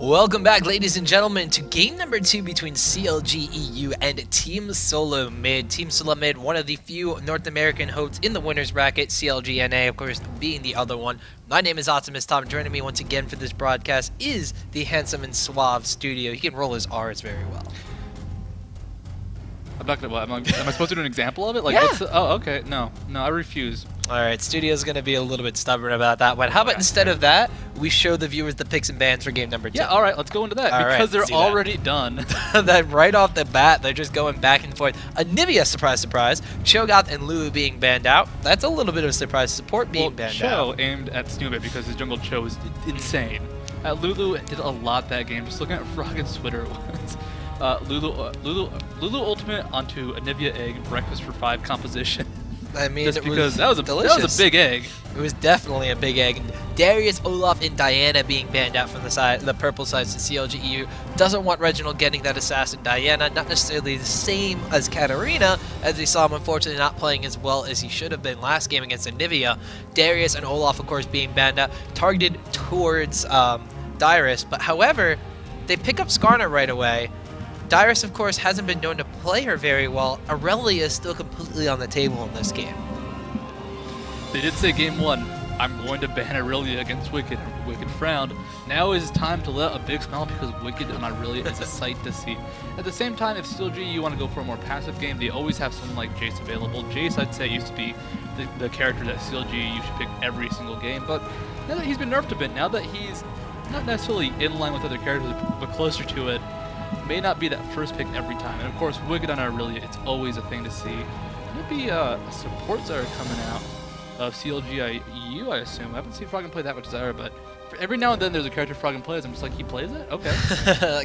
Welcome back, ladies and gentlemen, to game number 2 between CLG EU and Team Solo Mid. Team Solo Mid, one of the few North American hopes in the winner's bracket, CLG NA, of course, being the other one. My name is Optimus Tom. Joining me once again for this broadcast is the handsome and suave Studio. He can roll his R's very well. I'm not gonna. What, am I supposed to do an example of it? Like, yeah. what's the, oh, okay. No, I refuse. Alright, Studio's going to be a little bit stubborn about that one. How about instead of that, we show the viewers the picks and bans for game number 2? Yeah, alright, let's go into that. Because they're already done. That right off the bat, they're just going back and forth. Anivia, surprise, surprise. Cho'Gath and Lulu being banned out. That's a little bit of a surprise. Support being banned out. Cho aimed at Snoopit because his jungle Cho is insane. Lulu did a lot that game. Just looking at Froggen's Twitter once. Lulu ultimate onto Anivia egg, breakfast for 5 composition. I mean, just because that was a big egg. It was definitely a big egg. Darius, Olaf, and Diana being banned out from the purple sides to CLG EU. Doesn't want Reginald getting that assassin Diana. Not necessarily the same as Katarina, as we saw him unfortunately not playing as well as he should have been last game against Anivia. Darius and Olaf, of course, being banned out, targeted towards Dyrus. But however, they pick up Skarner right away. Dyrus, of course, hasn't been known to play her very well. Aurelia is still completely on the table in this game. They did say game 1, I'm going to ban Aurelia against Wicked. Wicked frowned. Now is time to let a big smile because Wicked on Aurelia is a sight to see. At the same time, if CLG you want to go for a more passive game, they always have someone like Jace available. Jace, I'd say, used to be the character that CLG you should pick every single game, but now that he's been nerfed a bit, now that he's not necessarily in line with other characters, but closer to it, may not be that first pick every time. And of course, Wicked on Aurelia, it's always a thing to see. Maybe supports are coming out of CLG EU, I assume. I haven't seen Froggen play that much Zyra, but every now and then there's a character Froggen plays. I'm just like, he plays it? Okay.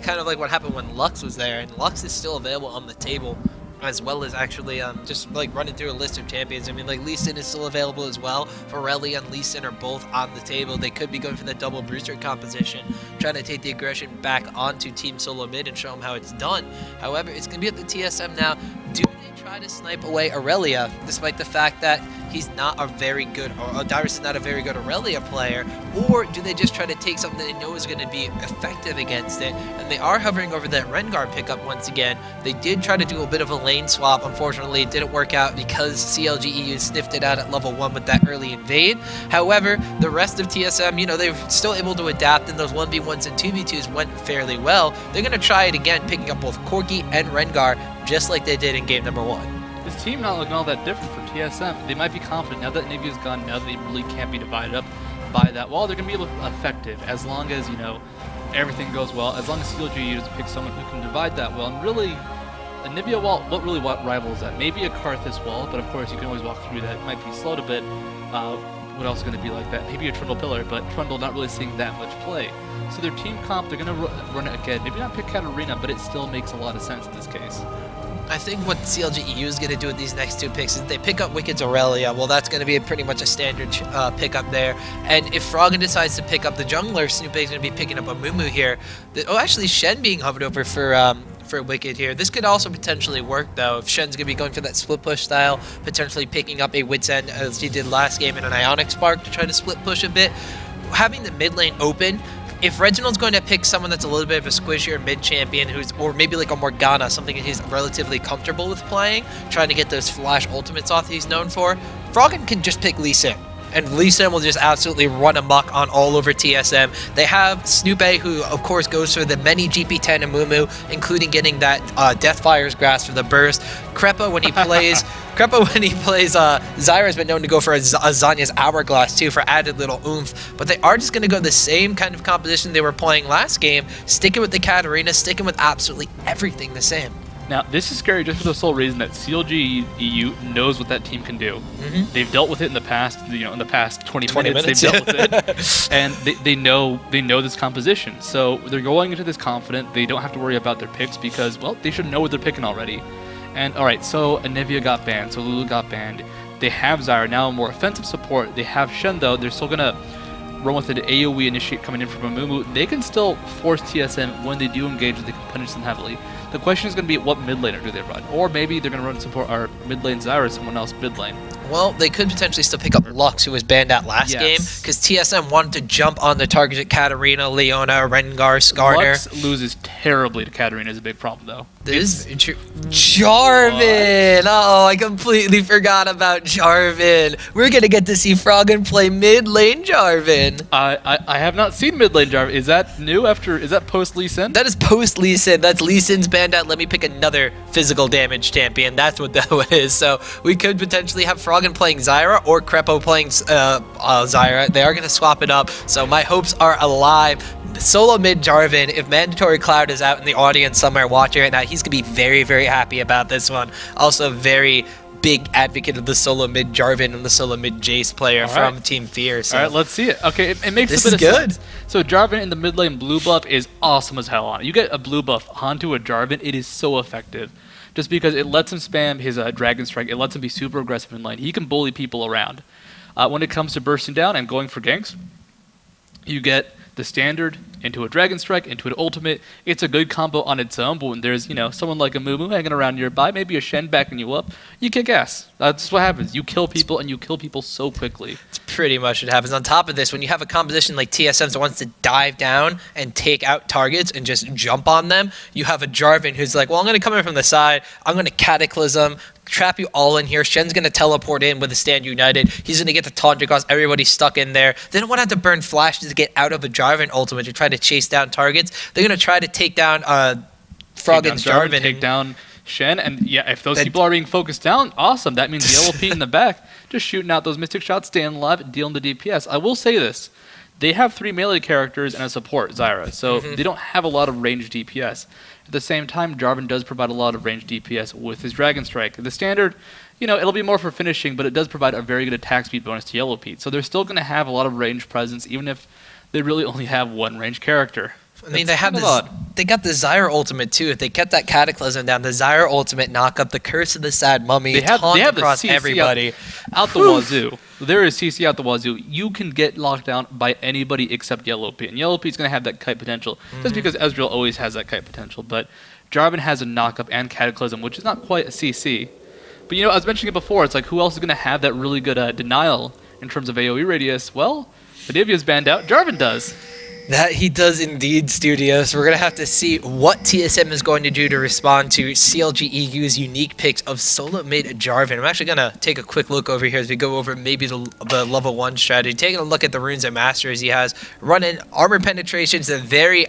Kind of like what happened when Lux was there, and Lux is still available on the table, as well as actually just like running through a list of champions. I mean, like Lee Sin is still available as well. Aurelia and Lee Sin are both on the table. They could be going for the double Brewster composition, trying to take the aggression back onto Team Solo Mid and show them how it's done. However, it's going to be at the TSM now. Do they try to snipe away Aurelia, despite the fact that he's not a very good, or Dyrus is not a very good Aurelia player, or do they just try to take something they know is going to be effective against it? And they are hovering over that Rengar pickup once again. They did try to do a bit of a lane swap. Unfortunately, it didn't work out because CLG EU sniffed it out at level 1 with that early invade. However, the rest of TSM, you know, they're still able to adapt, and those 1v1s and 2v2s went fairly well. They're going to try it again, picking up both Corki and Rengar, just like they did in game number 1. This team not looking all that different for TSM. They might be confident now that Anivia's gone, now that they really can't be divided up by that wall. They're going to be effective as long as, you know, everything goes well, as long as CLG uses pick someone who can divide that well. And really, Anivia wall, what rivals that? Maybe a Karthus wall, but of course you can always walk through that. It might be slowed a bit. What else is going to be like that? Maybe a Trundle Pillar, but Trundle not really seeing that much play. So their team comp, they're going to run it again. Maybe not pick Katarina, but it still makes a lot of sense in this case. I think what CLG EU is going to do with these next 2 picks is they pick up Wicked's Aurelia. Well, that's going to be pretty much a standard pickup there. And if Froggen decides to pick up the jungler, Snoop is going to be picking up a Mumu here. Oh, actually, Shen being hovered over for Wicked here. This could also potentially work, though, if Shen's going to be going for that split push style, potentially picking up a Wit's End as he did last game in an Ionic Spark to try to split push a bit. Having the mid lane open, if Reginald's going to pick someone that's a little bit of a squishier mid-champion, or maybe like a Morgana, something that he's relatively comfortable with playing, trying to get those flash ultimates off he's known for, Froggen can just pick Lee Sin. And Lee Sin will just absolutely run amok on all over TSM. They have Snoopay, who of course goes for the many GP10 and Mumu, including getting that Deathfire's Grasp for the burst. Krepa when he plays Zyra's been known to go for a Zanya's Hourglass too for added little oomph. But they are just going to go the same kind of composition they were playing last game, sticking with the Katarina, sticking with absolutely everything the same. Now, this is scary just for the sole reason that CLG EU knows what that team can do. They've dealt with it in the past, you know, in the past 20 minutes they've dealt with it. And they know this composition. So they're going into this confident. They don't have to worry about their picks because, well, they should know what they're picking already. And, alright, so Anivia got banned, so Lulu got banned. They have Zyra, now a more offensive support. They have Shen, though. They're still going to run with an AoE initiate coming in from Amumu, they can still force TSM when they do engage, they can punish them heavily. The question is going to be what mid laner do they run? Or maybe they're going to run support our mid lane Zyra, someone else mid lane. Well, they could potentially still pick up Lux, who was banned out last game, because TSM wanted to jump on the targets at Katarina, Leona, Rengar, Skarner. Lux loses terribly to Katarina is a big problem, though. This is Jarvan! Uh-oh, I completely forgot about Jarvan. We're going to get to see Froggen play mid lane Jarvan. I have not seen mid lane Jarvan. Is that new after, is that post Lee Sin? That is post Lee Sin. That's Lee Sin's banned out. Let me pick another physical damage champion. That's what that one is. So we could potentially have Froggen playing Zyra or Crepo playing Zyra. They are going to swap it up. So my hopes are alive. Solo mid Jarvan, if Mandatory Cloud is out in the audience somewhere watching right now, he's going to be very, very happy about this one. Also very big advocate of the solo mid Jarvan and the solo mid Jace player from Team Fear. So. All right, let's see it. Okay, it makes a bit of sense. So Jarvan in the mid lane blue buff is awesome as hell on it. You get a blue buff onto a Jarvan, it is so effective. Just because it lets him spam his Dragon Strike, it lets him be super aggressive in lane. He can bully people around. When it comes to bursting down and going for ganks, you get the standard into a Dragon Strike, into an ultimate. It's a good combo on its own, but when there's, you know, someone like a Mumu hanging around nearby, maybe a Shen backing you up, you kick ass. That's what happens. You kill people, and you kill people so quickly. It's pretty much what happens. On top of this, when you have a composition like TSM that wants to dive down and take out targets and just jump on them, you have a Jarvan who's like, well, I'm going to come in from the side, I'm going to Cataclysm, trap you all in here. Shen's going to teleport in with a Stand United. He's going to get the taunt across. Everybody's stuck in there. They don't want to have to burn flashes to get out of a Jarvan ultimate to try to chase down targets. They're going to try to take down Froggen's Jarvan. Take down Shen. And yeah, if those people are being focused down, awesome. That means Yellow Pete in the back just shooting out those Mystic shots, staying alive, dealing the DPS. I will say this. They have 3 melee characters and a support, Zyra, so they don't have a lot of ranged DPS. At the same time, Jarvan does provide a lot of ranged DPS with his Dragon Strike. The standard, you know, it'll be more for finishing, but it does provide a very good attack speed bonus to Yellow Pete. So they're still going to have a lot of range presence, even if they really only have one ranged character. I mean, they got the Zyra ultimate too. If they kept that Cataclysm down, the Zyra ultimate knock up the Curse of the Sad Mummy, they have across the CC everybody. Out the wazoo. There is CC out the wazoo. You can get locked down by anybody except Yellow Pete. And Yellow Pete's going to have that kite potential, just because Ezreal always has that kite potential. But Jarvan has a knock-up and Cataclysm, which is not quite a CC. But, you know, I was mentioning it before. It's like, who else is going to have that really good denial in terms of AoE radius? Well, Adivia's banned out. Jarvan does. That he does indeed, Studio. So we're going to have to see what TSM is going to do to respond to CLG EU's unique picks of solo mid Jarvan. I'm actually going to take a quick look over here as we go over maybe the level 1 strategy. Taking a look at the runes and masters he has. Running armor penetrations, a very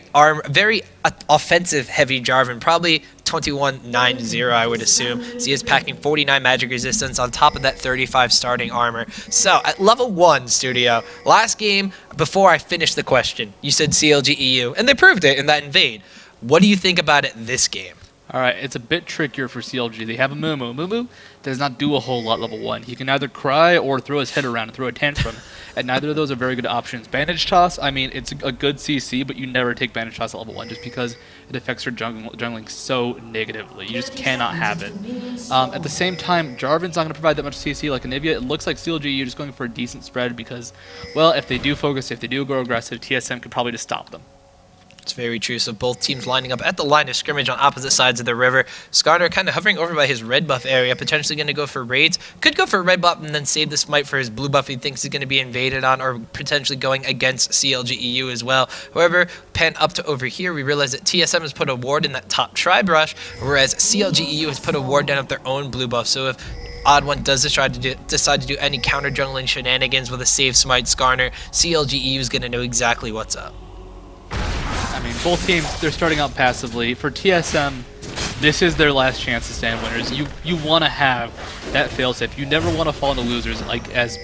offensive heavy Jarvan. Probably 2190, I would assume. So he is packing 49 magic resistance on top of that 35 starting armor. So at level 1, Studio, last game, before I finished the question, you said CLG EU, and they proved it in that invade. What do you think about it this game? All right, it's a bit trickier for CLG. They have a Mumu. Mumu does not do a whole lot level 1. He can either cry or throw his head around and throw a tantrum, and neither of those are very good options. Bandage Toss, I mean, it's a good CC, but you never take Bandage Toss at level 1 just because it affects your jungling so negatively. You just cannot have it. At the same time, Jarvan's not going to provide that much CC like Anivia. It looks like CLG, you're just going for a decent spread because, well, if they do focus, if they do go aggressive, TSM could probably just stop them. It's very true. So both teams lining up at the line of scrimmage on opposite sides of the river. Skarner kind of hovering over by his red buff area, potentially going to go for raids. Could go for red buff and then save the smite for his blue buff he thinks he's going to be invaded on, or potentially going against CLG EU as well. However, pan up to over here, we realize that TSM has put a ward in that top tri-brush, whereas CLG EU has put a ward down of their own blue buff. So if Odd One does decide to do any counter jungling shenanigans with a save smite Skarner, CLG EU is going to know exactly what's up. I mean, both teams, they're starting out passively. For TSM, this is their last chance to stand winners. You want to have that failsafe. You never want to fall into losers like as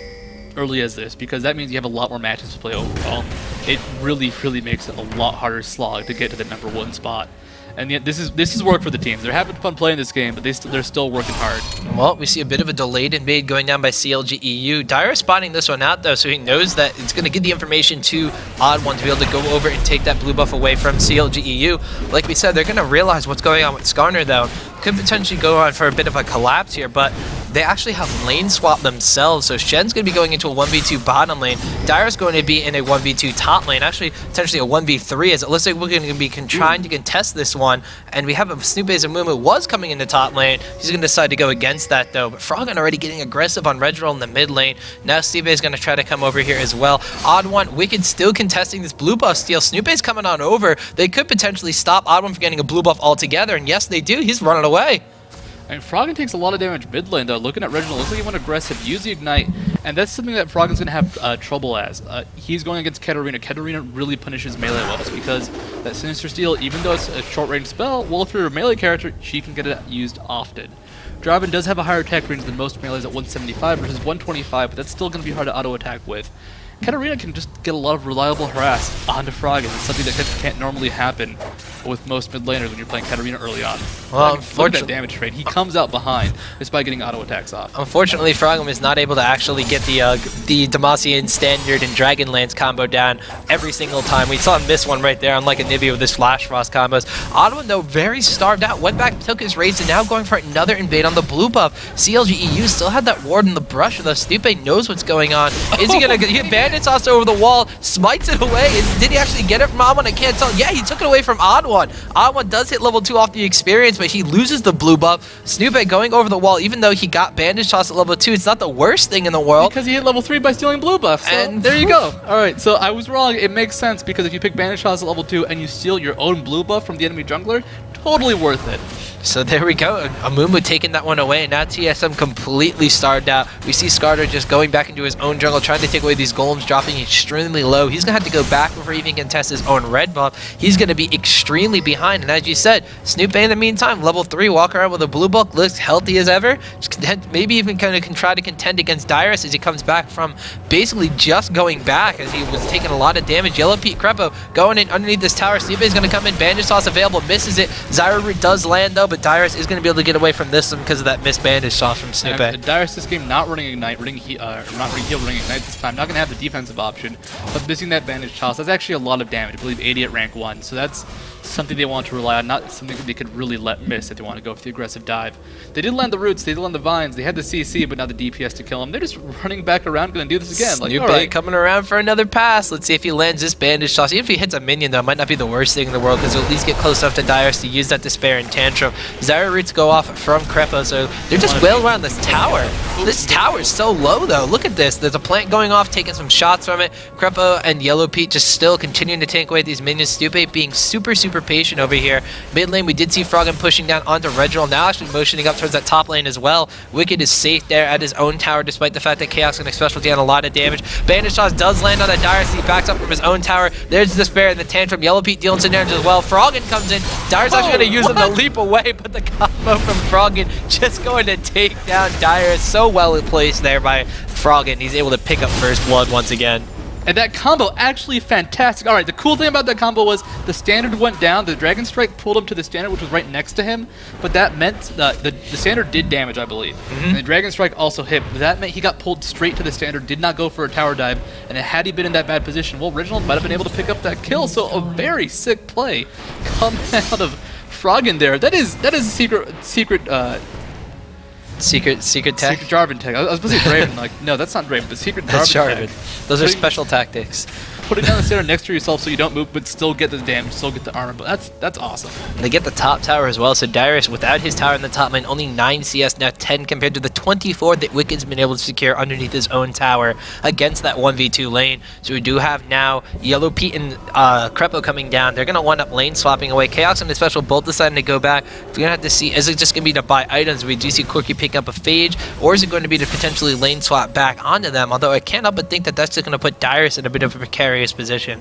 early as this, because that means you have a lot more matches to play overall. It really makes it a lot harder slog to get to the #1 spot. And yet this is work for the teams. They're having fun playing this game, but they're still working hard. Well, we see a bit of a delayed invade going down by CLG EU. Dire spotting this one out, though, so he knows that it's going to give the information to Odd One to be able to go over and take that blue buff away from CLG EU. Like we said, they're going to realize what's going on with Skarner, though. Could potentially go on for a bit of a collapse here, but they actually have lane swap themselves. So Shen's going to be going into a 1v2 bottom lane. Dyer's going to be in a 1v2 top lane. Actually, potentially a 1v3, as it looks like we're going to be trying to contest this one. And we have a Snoopy's Amumu was coming into top lane. He's going to decide to go against that, though. But Froggen already getting aggressive on Reginald in the mid lane. Now Snoopy's going to try to come over here as well. Odd One, Wicked still contesting this blue buff steal. Snoopy's coming on over. They could potentially stop Odd One from getting a blue buff altogether. And yes, they do. He's running away. And Froggen takes a lot of damage mid lane, though. Looking at Reginald, looks like he went aggressive, use the Ignite, and that's something that Froggen's going to have trouble as. He's going against Katarina. Katarina really punishes melee wells because that Sinister Steel, even though it's a short-range spell, well, if you're a melee character, she can get it used often. Draven does have a higher attack range than most melees at 175 versus 125, but that's still going to be hard to auto-attack with. Katarina can just get a lot of reliable harass onto Froggen. It's something that can't normally happen with most mid laners when you're playing Katarina early on. Well, look at that damage trade. He comes out behind just by getting auto attacks off. Unfortunately, Froggen is not able to actually get the Demacian Standard and Dragonlance combo down every single time. We saw him miss one right there, unlike Anivia with his Flash Frost combos. Oddwin, though, very starved out, went back, took his raids, and now going for another invade on the blue buff. CLG EU still had that ward in the brush, and the Stupe knows what's going on. Is he gonna get Bandit Sauce over the wall, smites it away? Did he actually get it from Oddwin? I can't tell. Yeah, he took it away from Oddwin. Oddwin does hit level 2 off the experience, but he loses the blue buff. Snoopy going over the wall, even though he got Bandage Toss at level 2, it's not the worst thing in the world. Because he hit level 3 by stealing blue buff, so and there you go. Alright, so I was wrong. It makes sense because if you pick Bandage Toss at level 2 and you steal your own blue buff from the enemy jungler, totally worth it. So there we go, Amumu taking that one away, and now TSM completely starved out. We see Skarter just going back into his own jungle, trying to take away these golems, dropping extremely low. He's going to have to go back before he even contest his own red buff. He's going to be extremely behind, and as you said, Snoop in the meantime, level 3, walk around with a blue buff, looks healthy as ever. Maybe even kind of can try to contend against Dyrus as he comes back from basically just going back as he was taking a lot of damage. Yellow Pete Crepo going in underneath this tower. Snoop is going to come in, Bandage Toss available, misses it. Zyra Root does land though, but Dyrus is going to be able to get away from this one because of that missed Bandage Toss from Snoop. Dyrus this game not running Ignite, not running Heal, running Ignite this time. Not going to have the defensive option, but missing that Bandage Toss, that's actually a lot of damage. I believe 80 at rank 1, so that's something they want to rely on, not something that they could really let miss if they want to go for the aggressive dive. They did land the roots, they did land the vines, they had the CC, but not the DPS to kill him. They're just running back around, going to do this again. Like, Snoop right, coming around for another pass. Let's see if he lands this Bandage Toss. Even if he hits a minion, though, it might not be the worst thing in the world because he'll at least get close enough to Dyrus to use that Despair and Tantrum. Zyra Roots go off from Crepo, so they're just well around this tower. This tower is so low, though. Look at this. There's a plant going off, taking some shots from it. Crepo and Yellow Pete just still continuing to tank away these minions. Stupe being super, super patient over here. Mid lane, we did see Froggen pushing down onto Reginald, now actually motioning up towards that top lane as well. Wicked is safe there at his own tower, despite the fact that Chaos can specialty on a lot of damage. Bandage Toss does land on that Dyrus, he backs up from his own tower. There's Despair and the Tantrum. Yellow Pete dealing some damage as well. Froggen comes in. Dyrus actually going to use him to leap away, but the combo from Froggen just going to take down Dyrus. So well placed there by Froggen. He's able to pick up first blood once again. And that combo actually fantastic. Alright, the cool thing about that combo was the standard went down, the Dragon Strike pulled him to the standard, which was right next to him, but that meant the standard did damage, I believe. And the Dragon Strike also hit. That meant he got pulled straight to the standard, did not go for a tower dive, and had he been in that bad position, well, Reginald might have been able to pick up that kill, so a very sick play coming out of Froggen there. That is secret tech? Secret Jarvan tech. I was supposed to say Draven. Like, no, that's not Draven. The secret Jarvan tech. Those are special tactics. Putting down the standard next to yourself so you don't move, but still get the damage, still get the armor. But that's awesome. They get the top tower as well. So Dyrus, without his tower in the top lane, only 9 CS, now 10 compared to the 24 that Wicked's been able to secure underneath his own tower against that 1v2 lane. So we do have now Yellow Pete and Crepo coming down. They're going to wind up lane swapping away. Chaos and the special both deciding to go back. We're going to have to see, is it just going to be to buy items? We do see Quirky picking up a Phage, or is it going to be to potentially lane swap back onto them? Although I can't help but think that that's just going to put Dyrus in a bit of a precarious position.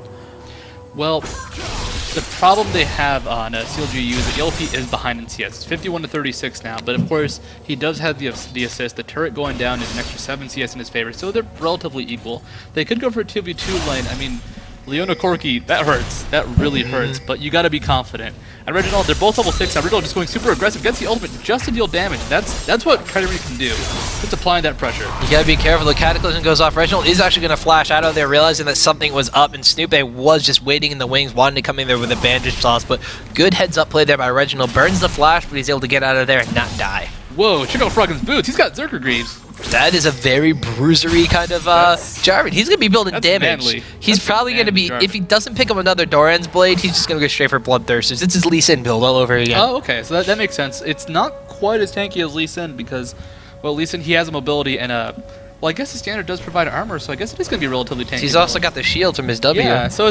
Well, the problem they have on CLG EU is that Yellow Pete is behind in CS. It's 51 to 36 now, but of course he does have the assist. The turret going down is an extra 7 CS in his favor, so they're relatively equal. They could go for a 2v2 lane. I mean, Leona Corki, that hurts. That really hurts, but you gotta be confident. And Reginald, they're both level 6 now. Reginald just going super aggressive, gets the ultimate just to deal damage. That's what Katarina can do. Just applying that pressure. You gotta be careful. The Cataclysm goes off. Reginald is actually gonna flash out of there, realizing that something was up, and Snoopy was just waiting in the wings, wanting to come in there with a Bandage Toss, but good heads up play there by Reginald. Burns the flash, but he's able to get out of there and not die. Whoa, check out Froggen's boots. He's got Zerker Greaves. That is a very bruisery kind of Jarvan. He's going to be building damage. Manly. He's probably going to be, Jarvan. if he doesn't pick up another Doran's Blade, he's just going to go straight for Bloodthirsters. It's his Lee Sin build all over again. Oh, okay. So that makes sense. It's not quite as tanky as Lee Sin because, well, Lee Sin, he has a mobility and a... Well, I guess the standard does provide armor, so I guess it is going to be relatively tanky. He's also got the shield from his W. Yeah, so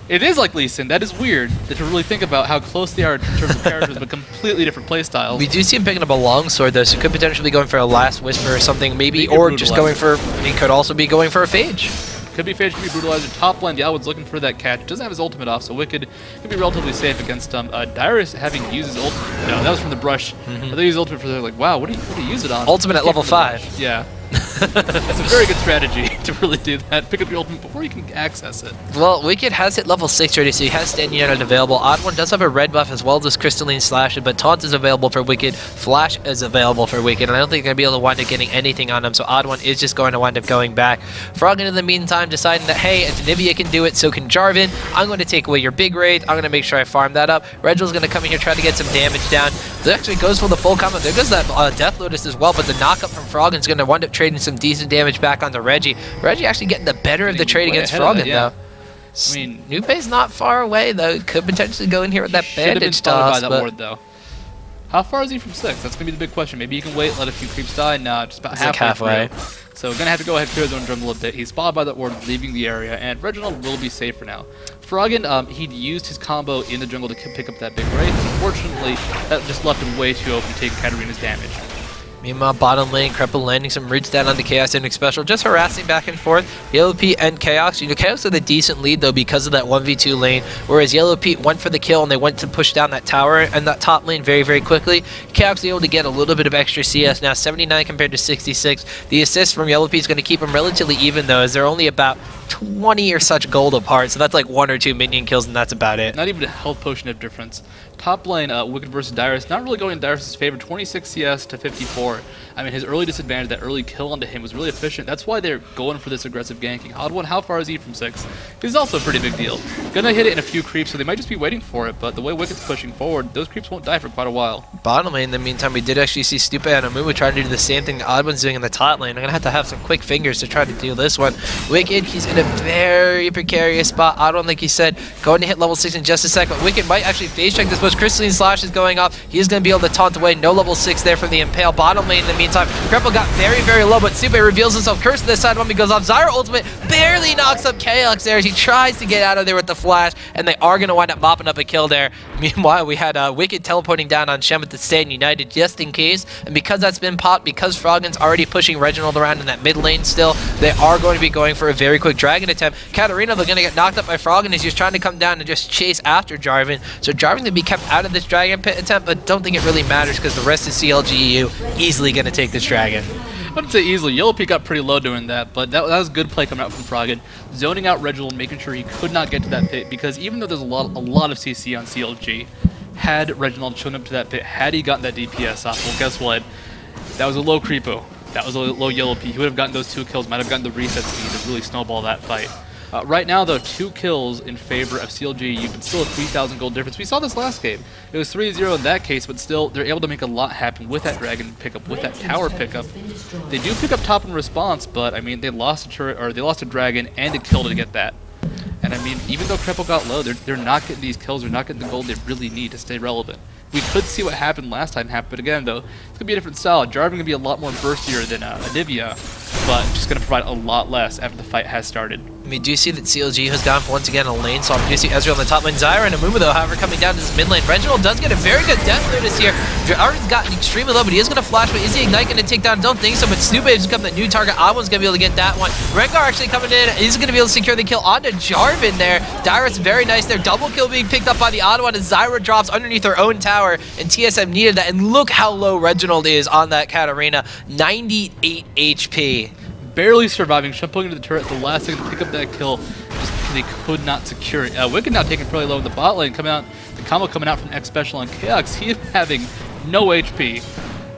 it is like Lee Sin. That is weird to really think about how close they are in terms of characters, but completely different playstyles. We do see him picking up a longsword, though, so he could potentially be going for a Last Whisper or something, maybe, or just going for... He could also be going for a Phage. Could be Phage, could be Brutalizer. Top lane, Yalwood's looking for that catch. Doesn't have his ultimate off, so Wicked could be relatively safe against Dyrus having used his ultimate. No, that was from the brush. But they used ultimate for they're like, wow, what do you use it on? Ultimate at level 5. Yeah. That's a very good strategy to really do that. Pick up your ultimate before you can access it. Well, Wicked has hit level 6 already, so he has Stand United available. Odd One does have a red buff as well as this Crystalline Slash, but Taunt is available for Wicked. Flash is available for Wicked, and I don't think they're going to be able to wind up getting anything on him, so Odd One is just going to wind up going back. Froggen, in the meantime, deciding that, hey, if Anivia can do it, so can Jarvan. I'm going to take away your big raid. I'm going to make sure I farm that up. Reginald's going to come in here, try to get some damage down. It actually goes for the full combo. There goes that Death Lotus as well, but the knockup from Froggen's going to wind up trading some decent damage back onto Reggie. Reggie actually getting the better of the trade against Froggen, though. I mean, Nupe's not far away, though. Could potentially go in here with that bandage toss. toss. By that ward, though. How far is he from 6? That's going to be the big question. Maybe he can wait, let a few creeps die. Nah, just about halfway. So going to have to go ahead and clear his own jungle a bit. He's spotted by that ward, leaving the area, and Reginald will be safe for now. Froggen, he'd used his combo in the jungle to pick up that big raid. Unfortunately, that just left him way too open to take Katarina's damage. Meanwhile, bottom lane, Crepple landing some roots down on the Chaos Index special, just harassing back and forth. Yellow Pete and Chaos. You know, Chaos with a decent lead, though, because of that 1v2 lane, whereas Yellow Pete went for the kill, and they went to push down that tower and that top lane very, very quickly. Chaos able to get a little bit of extra CS now, 79 compared to 66. The assist from Yellow Pete is going to keep them relatively even, though, as they're only about 20 or such gold apart, so that's like 1 or 2 minion kills, and that's about it. Not even a health potion of difference. Top lane, Wicked versus Dyrus, not really going in Dyrus' favor, 26 CS to 54. I mean, his early disadvantage, that early kill onto him was really efficient. That's why they're going for this aggressive ganking. Odd One, how far is he from 6? He's also a pretty big deal. Gonna hit it in a few creeps, so they might just be waiting for it, but the way Wicked's pushing forward, those creeps won't die for quite a while. Bottom lane, in the meantime, we did actually see Stupe and Amumu trying to do the same thing that Odd One's doing in the top lane. I'm gonna have to have some quick fingers to try to do this one. Wicked, he's in a very precarious spot. Odd One, like you said, going to hit level 6 in just a second. Wicked might actually phase check this, but Crystalline Slash is going up. He is going to be able to taunt away. No level 6 there from the Impale. Bottom lane in the meantime, Crepple got very, very low, but Stupe reveals himself. Curse to this side when he goes off. Zyra ultimate barely knocks up Chaos there as he tries to get out of there with the flash, and they are going to wind up mopping up a kill there. Meanwhile, we had Wicked teleporting down on Shem with the Stand United just in case, and because that's been popped, because Froggen's already pushing Reginald around in that mid lane still, they are going to be going for a very quick dragon attempt. Katarina, they're going to get knocked up by Froggen as he's trying to come down and just chase after Jarvan. So Jarvan going to be kept out of this dragon pit attempt, but don't think it really matters because the rest of CLG EU easily going to take this dragon. I wouldn't say easily. Yellow Pete got pretty low doing that, but that was good play coming out from Froggen. Zoning out Reginald, making sure he could not get to that pit, because even though there's a lot of CC on CLG, had Reginald shown up to that pit, had he gotten that DPS off, well, guess what? That was a low creepo. That was a low Yellow Pete. He would have gotten those 2 kills, might have gotten the reset speed to really snowball that fight. Right now, though, 2 kills in favor of CLG EU, but still a 3,000 gold difference. We saw this last game. It was 3-0 in that case, but still, they're able to make a lot happen with that dragon pickup, with that tower pickup. They do pick up top in response, but, I mean, they lost a turret, or they lost a dragon and a kill to get that. And, I mean, even though Crepple got low, they're not getting these kills, they're not getting the gold they really need to stay relevant. We could see what happened last time happen again, though. It's going to be a different style. Jarvan going to be a lot more burstier than Anivia, but just going to provide a lot less after the fight has started. We do see that CLG has gone for once again a lane swap. We do see Ezreal on the top lane. Zyra and Amumu, though, however, coming down to this mid lane. Reginald does get a very good death notice here. Jarvan's gotten extremely low, but he is going to flash. But is the Ignite going to take down? Don't think so, but Snoop has become the new target. Odd One's going to be able to get that one. Rengar actually coming in. He's going to be able to secure the kill onto Jarvan there. Dyrus very nice there. Double kill being picked up by the Odd One as Zyra drops underneath her own tower, and TSM needed that. And look how low Reginald is on that Katarina. 98 HP. Barely surviving, jumping into the turret the last second to pick up that kill, just because they could not secure it. Wicked now taking fairly low in the bot lane, coming out, the combo coming out from X Special on Chaos. He is having no HP.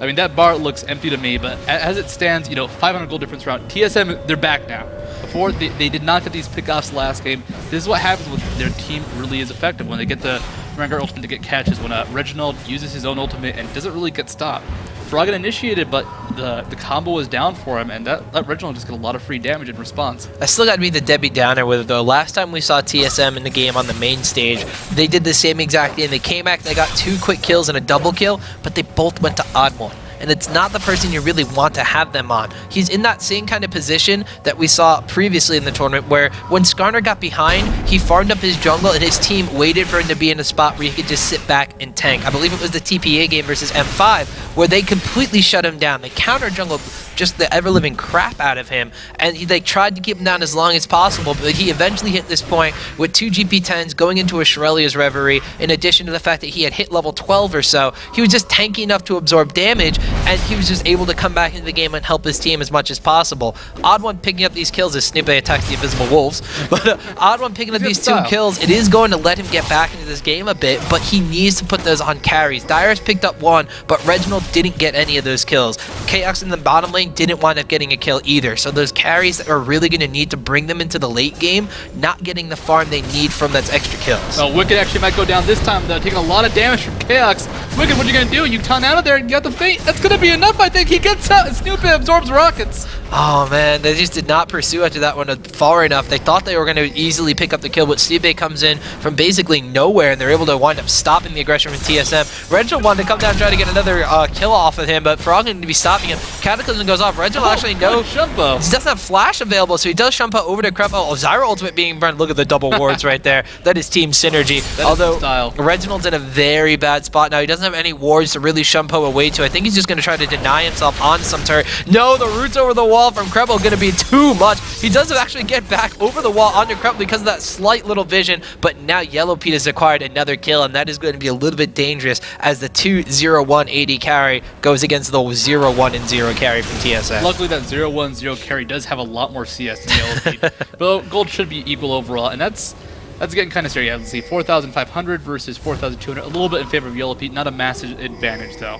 I mean, that bar looks empty to me, but as it stands, you know, 500 gold difference round. TSM, they're back now. Before, they did not get these pickoffs last game. This is what happens when their team really is effective, when they get the Rengar ultimate to get catches, when Reginald uses his own ultimate and doesn't really get stopped. Froggen initiated, but the combo was down for him, and that let Reginald just get a lot of free damage in response. I still got to be the Debbie Downer with it, though. Last time we saw TSM in the game on the main stage, they did the same exact thing. They came back, they got 2 quick kills and a double kill, but they both went to odd one. And it's not the person you really want to have them on. He's in that same kind of position that we saw previously in the tournament, where when Skarner got behind, he farmed up his jungle and his team waited for him to be in a spot where he could just sit back and tank. I believe it was the TPA game versus M5, where they completely shut him down. They counter jungled just the ever-living crap out of him, and they tried to keep him down as long as possible, but he eventually hit this point with 2 GP10s going into a Shirelia's Reverie, in addition to the fact that he had hit level 12 or so. He was just tanky enough to absorb damage, and he was just able to come back into the game and help his team as much as possible. Odd One picking up these kills as Snoopy attacks the Invisible Wolves, but Odd One picking up these 2 kills, it is going to let him get back into this game a bit, but he needs to put those on carries. Dyrus picked up 1, but Reginald didn't get any of those kills. KX in the bottom lane didn't wind up getting a kill either, so those carries that are really going to need to bring them into the late game, not getting the farm they need from those extra kills. Oh, Wicked actually might go down this time, though, taking a lot of damage from KX. Wicked, what are you going to do? You ton out of there and get the fate. That's going to be enough, I think. He gets out and Snoopy absorbs rockets. Oh man, they just did not pursue after that one far enough. They thought they were going to easily pick up the kill, but Snoopy comes in from basically nowhere, and they're able to wind up stopping the aggression from TSM. Reginald wanted to come down and try to get another kill off of him, but Froggen going to be stopping him. Cataclysm goes off. Reginald actually knows he doesn't have Flash available, so he does Shumpa over to Krepo. Oh, Zyra ultimate being burned. Look at the double wards right there. That is team synergy. Although Reginald's in a very bad spot now. He doesn't have any wards to really Shumpo away to. I think he's just going to try to deny himself on some turret. No, the roots over the wall from Krepo going to be too much. He does actually get back over the wall onto Krepo because of that slight little vision, but now Yellow Pete has acquired another kill, and that is going to be a little bit dangerous as the 2-0-1 AD carry goes against the 0-1 and 0 carry from TSM. Luckily that 0-1-0 carry does have a lot more CS than Yellow Pete, but gold should be equal overall, and that's getting kind of scary. Let's see, 4,500 versus 4,200, a little bit in favor of Yellow Pete, not a massive advantage though.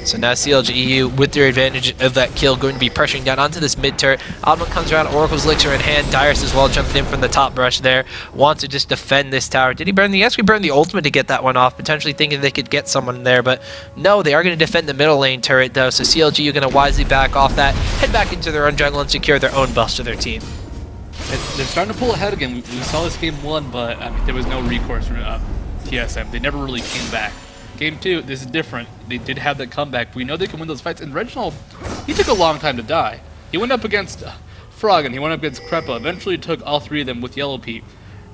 So now CLG EU, with their advantage of that kill, going to be pressuring down onto this mid turret. Oddman comes around, Oracle's Elixir in hand. Dyrus as well jumping in from the top brush there. Wants to just defend this tower. Did he burn the... Yes, we burned the ultimate to get that one off, potentially thinking they could get someone there, but no, they are going to defend the middle lane turret though, so CLG EU going to wisely back off that, head back into their own jungle and secure their own buffs to their team. They're starting to pull ahead again. We saw this game 1, but I mean, there was no recourse from TSM. They never really came back. Game 2, this is different. They did have that comeback. We know they can win those fights. And Reginald, he took a long time to die. He went up against Froggen, he went up against Krepo. Eventually took all 3 of them with Yellow Pete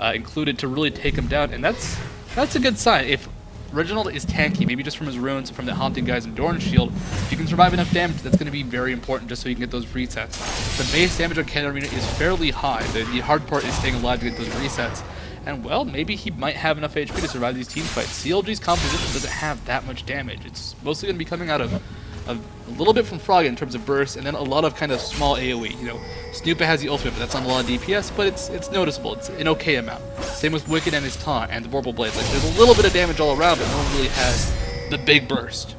included to really take him down. And that's a good sign. If Reginald is tanky, maybe just from his runes, from the Haunting Guys and Doran Shield, if you can survive enough damage, that's going to be very important just so you can get those resets. The base damage on Canada Arena is fairly high. The hard part is staying alive to get those resets. And well, maybe he might have enough HP to survive these team fights. CLG's composition doesn't have that much damage. It's mostly going to be coming out of a little bit from Froggen in terms of burst, and then a lot of kind of small AoE. You know, Snoopy has the ultimate, but that's not a lot of DPS, but it's noticeable. It's an okay amount. Same with Wicked and his taunt and the Vorpal Blades. Like, there's a little bit of damage all around, but no one really has the big burst.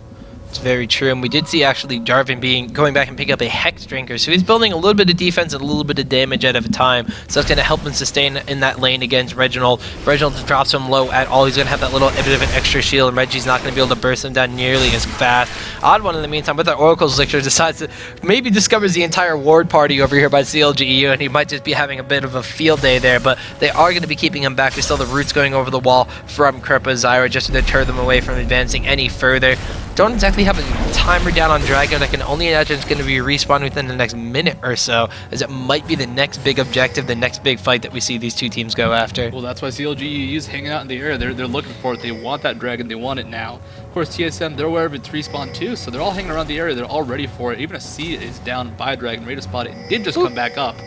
It's very true, and we did see actually Jarvan going back and picking up a Hex Drinker, so he's building a little bit of defense and a little bit of damage at a time, so that's going to help him sustain in that lane against Reginald. Reginald drops him low at all, he's going to have that little bit of an extra shield, and Reggie's not going to be able to burst him down nearly as fast. Odd One in the meantime, with that Oracle's Elixir, decides to maybe discovers the entire ward party over here by CLG EU, and he might just be having a bit of a field day there, but they are going to be keeping him back. We still have the roots going over the wall from Krepa Zyra just to deter them away from advancing any further. Don't exactly have a timer down on Dragon. I can only imagine it's going to be respawned within the next minute or so, as it might be the next big objective, the next big fight that we see these two teams go after. Well, that's why CLG EU is hanging out in the area. They're looking for it. They want that Dragon. They want it now. Of course, TSM, they're aware of its respawn too, so they're all hanging around the area. They're all ready for it. Even a C is down by Dragon, ready to spot it. It did just come back up.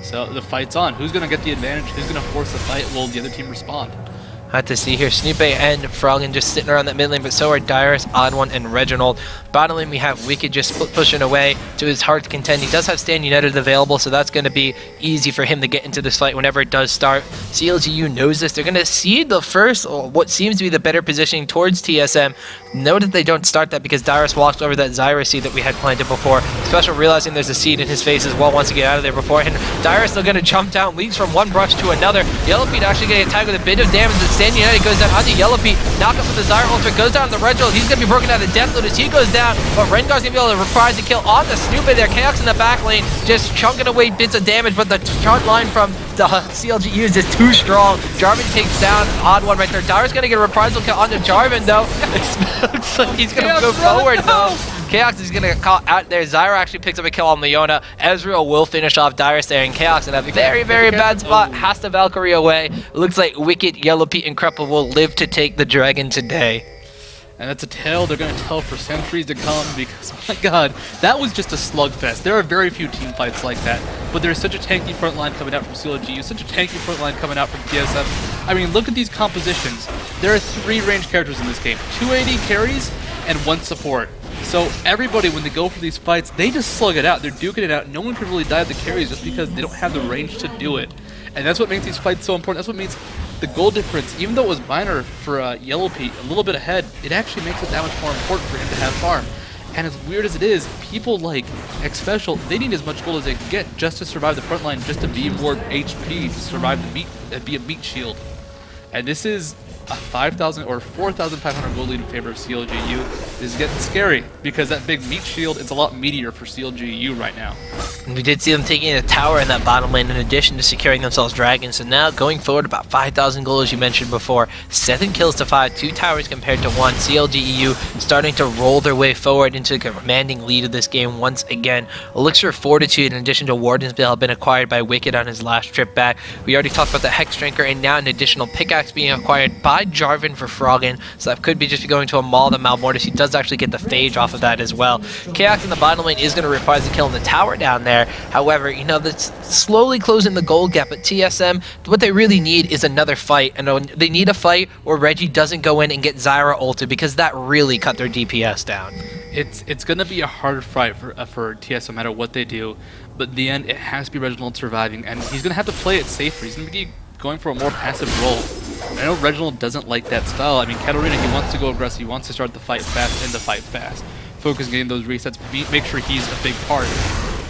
So the fight's on. Who's going to get the advantage? Who's going to force the fight? Will the other team respond? Had to see here, Snoopy and Froggen just sitting around that mid lane, but so are Dyrus, Odd One, and Reginald. Bottom lane, we have Wicked just pushing away to his heart's content. He does have Stand United available, so that's going to be easy for him to get into this fight whenever it does start. CLGU knows this. They're going to cede the first, what seems to be the better positioning towards TSM. Note that they don't start that because Dyrus walks over that Zyra seed that we had planted before. Special realizing there's a seed in his face as well, wants to get out of there before. And Dyrus still going to jump down, leads from one brush to another. Yellow Pete actually getting attacked with a bit of damage. Standing United goes down onto Yellow Pete. Knock up with the Zyra Ultra, goes down to the Red Jolt. He's going to be broken out of the Death Loop as he goes down, but Rengar's going to be able to reprise the kill on the Snoopy there. Chaos in the back lane, just chunking away bits of damage, but the front line from the CLG EU is just too strong. Jarvan takes down Odd One right there. Dyer's going to get a reprisal kill onto Jarvan, though. It looks like he's going to go forward, though. Chaos is going to get caught out there. Zyra actually picks up a kill on Leona. Ezreal will finish off Dyrus there, and Chaos in a very, very bad spot. Has to Valkyrie away. Looks like Wicked, Yellow Pete, and Crepple will live to take the dragon today. And that's a tale they're going to tell for centuries to come because, oh my god, that was just a slugfest. There are very few team fights like that, but there's such a tanky front line coming out from CLG EU, such a tanky front line coming out from TSM. I mean, look at these compositions. There are 3 ranged characters in this game, 2 AD carries and 1 support. So everybody, when they go for these fights, they just slug it out. They're duking it out. No one can really dive the carries just because they don't have the range to do it. And that's what makes these fights so important. That's what makes the goal difference, even though it was minor for Yellow Pete, a little bit ahead, it actually makes it that much more important for him to have farm. And as weird as it is, people like X Special, they need as much gold as they can get just to survive the front line, just to be more HP, to survive the meat, be a meat shield. And this is a 5,000 or 4,500 gold lead in favor of CLG EU. This is getting scary because that big meat shield is a lot meatier for CLG EU right now. And we did see them taking a tower in that bottom lane in addition to securing themselves dragons. So now going forward about 5,000 gold as you mentioned before. 7 kills to 5, 2 towers compared to 1. CLG EU starting to roll their way forward into the commanding lead of this game once again. Elixir of Fortitude in addition to Warden's Veil have been acquired by Wicked on his last trip back. We already talked about the Hex Drinker and now an additional pickaxe being acquired by Jarvan for Froggen, so that could be just going to a Maul the Malmortis. He does actually get the Phage off of that as well. Chaos in the bottom lane is going to reprise the kill in the tower down there. However, you know, that's slowly closing the gold gap, but TSM, what they really need is another fight, and they need a fight where Reggie doesn't go in and get Zyra ulted, because that really cut their DPS down. It's going to be a hard fight for TSM no matter what they do, but in the end, it has to be Reginald surviving, and he's going to have to play it safer. He's going to be going for a more passive role. I know Reginald doesn't like that style. I mean, Katarina, he wants to go aggressive, he wants to start the fight fast, end the fight fast. Focus on getting those resets, make sure he's a big part.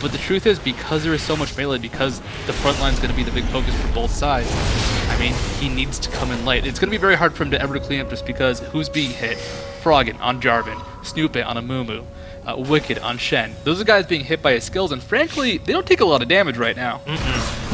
But the truth is, because there is so much melee, because the front line is going to be the big focus for both sides, I mean, he needs to come in late. It's going to be very hard for him to ever clean up just because who's being hit? Froggen on Jarvan, Snoopy on Amumu, Wicked on Shen. Those are guys being hit by his skills, and frankly, they don't take a lot of damage right now.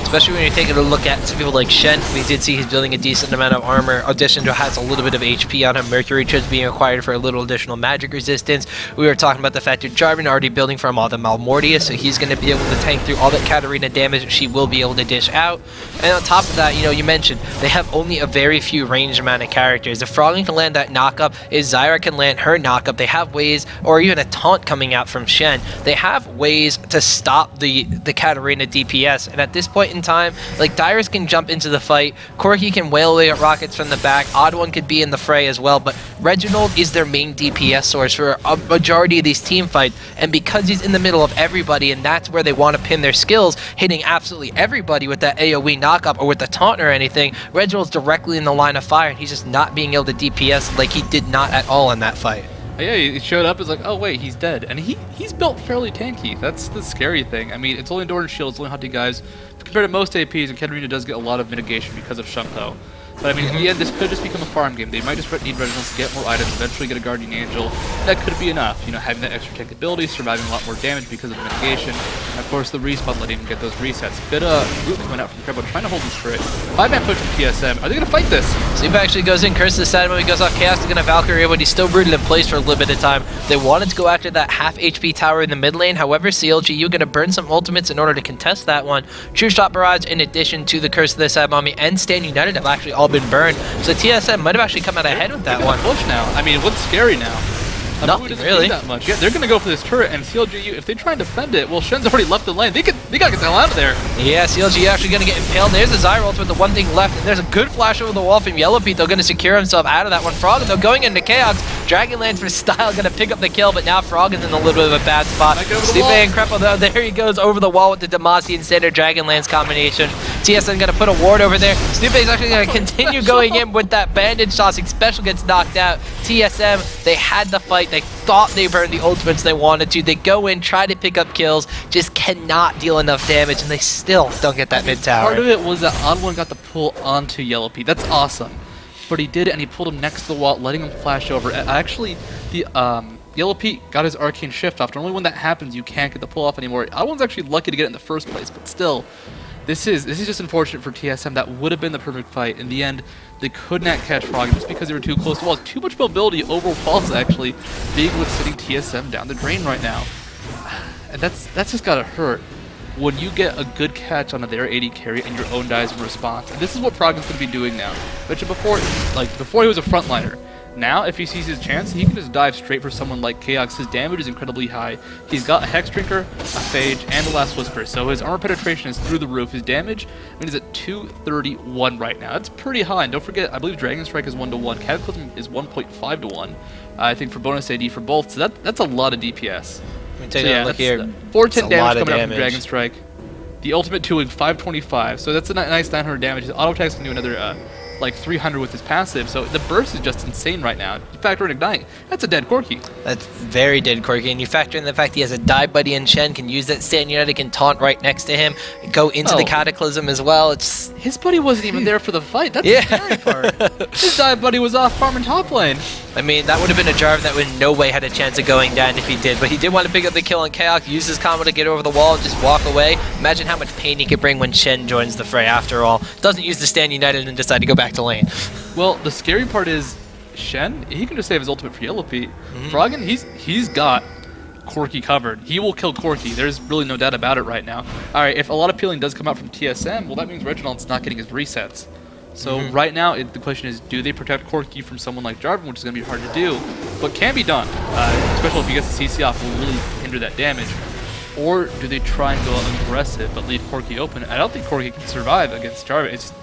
Especially when you're taking a look at some people like Shen. We did see he's building a decent amount of armor. Addition to has a little bit of HP on him. Mercury just being acquired for a little additional magic resistance. We were talking about the fact that Jarvan already building from all the Malmortia, so he's going to be able to tank through all that Katarina damage she will be able to dish out. And on top of that, you know, you mentioned they have only a very few ranged amount of characters. If Froggen can land that knockup, if Zyra can land her knockup, they have ways, or even a taunt coming out from Shen, they have ways to stop the Katarina DPS. And at this point in time, like, Dyrus can jump into the fight, Corki can wail away at rockets from the back, Odd One could be in the fray as well, but Reginald is their main DPS source for a majority of these team fights, and because he's in the middle of everybody, and that's where they want to pin their skills, hitting absolutely everybody with that AoE knockup or with the taunt or anything, Reginald's directly in the line of fire, and he's just not being able to DPS like he did not at all in that fight. Yeah, he showed up, it's like, oh wait, he's dead. And he's built fairly tanky. That's the scary thing. I mean, it's only Doran Shield, it's only hunting guys. Compared to most APs, and Katarina does get a lot of mitigation because of Shumpo. But I mean, in the end, this could just become a farm game. They might just need Reginald to get more items, eventually get a Guardian Angel. That could be enough. You know, having that extra tank ability, surviving a lot more damage because of the mitigation. And of course, the respawn letting him get those resets. Bit of root coming out from Crebo, trying to hold this turret. 5-man push from TSM. Are they going to fight this? Sleep actually goes in, curses the side when he goes off. Chaos is going to Valkyrie, but he's still rooted in place for a little bit of time. They wanted to go after that half HP tower in the mid lane. However, CLG EU going to burn some ultimates in order to contest that one. True Shot Barrage, in addition to the Curse of the Sad Mommy and Stand United, have actually all been burned. So TSM might have actually come out ahead with that one. Push now. I mean, what's scary now? Nothing really. That much. Yeah, they're gonna go for this turret, and CLG EU, if they try and defend it, well, Shen's already left the lane. They gotta get the hell out of there. Yeah, CLG actually gonna get impaled. There's a Zyra ult with the one thing left, and there's a good flash over the wall from Yellow Pete. They're gonna secure himself out of that one. Froggen though going into Chaos. Dragonlance for style gonna pick up the kill, but now Froggen's in a little bit of a bad spot. Stipe and Crepple though, there he goes over the wall with the Demacian Standard Dragonlance combination. TSM gonna put a ward over there. Stipe is actually gonna continue going in with that bandage tossing. Special gets knocked out. TSM, they had the fight. They thought they burned the ultimates they wanted to. They go in, try to pick up kills, just cannot deal enough damage, and they still don't get that mid tower. Part of it was that Odd One got the pull onto Yellow Pete. That's awesome. but he did, and he pulled him next to the wall, letting him flash over. Actually, the Yellow Pete got his arcane shift off. Normally when that happens, you can't get the pull off anymore. Oddone's actually lucky to get it in the first place, but still, this is just unfortunate for TSM. That would have been the perfect fight. In the end, they could not catch Frog just because they were too close to walls. Too much mobility over walls, actually, being what's sitting TSM down the drain right now. And that's just gotta hurt when you get a good catch on their AD carry and your own dies in response. And this is what Frog is going to be doing now. But before he was a frontliner. Now, if he sees his chance, he can just dive straight for someone like Chaos. His damage is incredibly high. He's got a Hex Drinker, a Phage, and the Last Whisper, so his armor penetration is through the roof. His damage, is at 231 right now. That's pretty high, and don't forget, I believe Dragon Strike is 1-to-1. Cataclysm is 1.5-to-1, I think, for bonus AD for both, so that's a lot of DPS. Let me take a look here. 410 damage coming out from Dragon Strike. The ultimate 2 525, so that's a nice 900 damage. His auto attacks can do another like 300 with his passive, so the burst is just insane right now. You factor in Ignite, that's a dead Corki. That's very dead Corki, and you factor in the fact he has a dive buddy and Shen can use that stand United, can taunt right next to him, go into the Cataclysm as well. It's his buddy wasn't even there for the fight. That's the scary part. His dive buddy was off farming top lane. I mean, that would have been a Jarvan that would in no way had a chance of going down if he did, but he did want to pick up the kill on Chaos, use his combo to get over the wall and just walk away. Imagine how much pain he could bring when Shen joins the fray after all. Doesn't use the stand United and decide to go back to lane. Well, the scary part is Shen, he can just save his ultimate for Yellow Pete. Froggen, he's got Corki covered. He will kill Corki. There's really no doubt about it right now. Alright, if a lot of peeling does come out from TSM, well, that means Reginald's not getting his resets. So right now, the question is, do they protect Corki from someone like Jarvan, which is going to be hard to do, but can be done, especially if he gets the CC off, will really hinder that damage. Or do they try and go aggressive but leave Corki open? I don't think Corki can survive against Jarvan. It's just,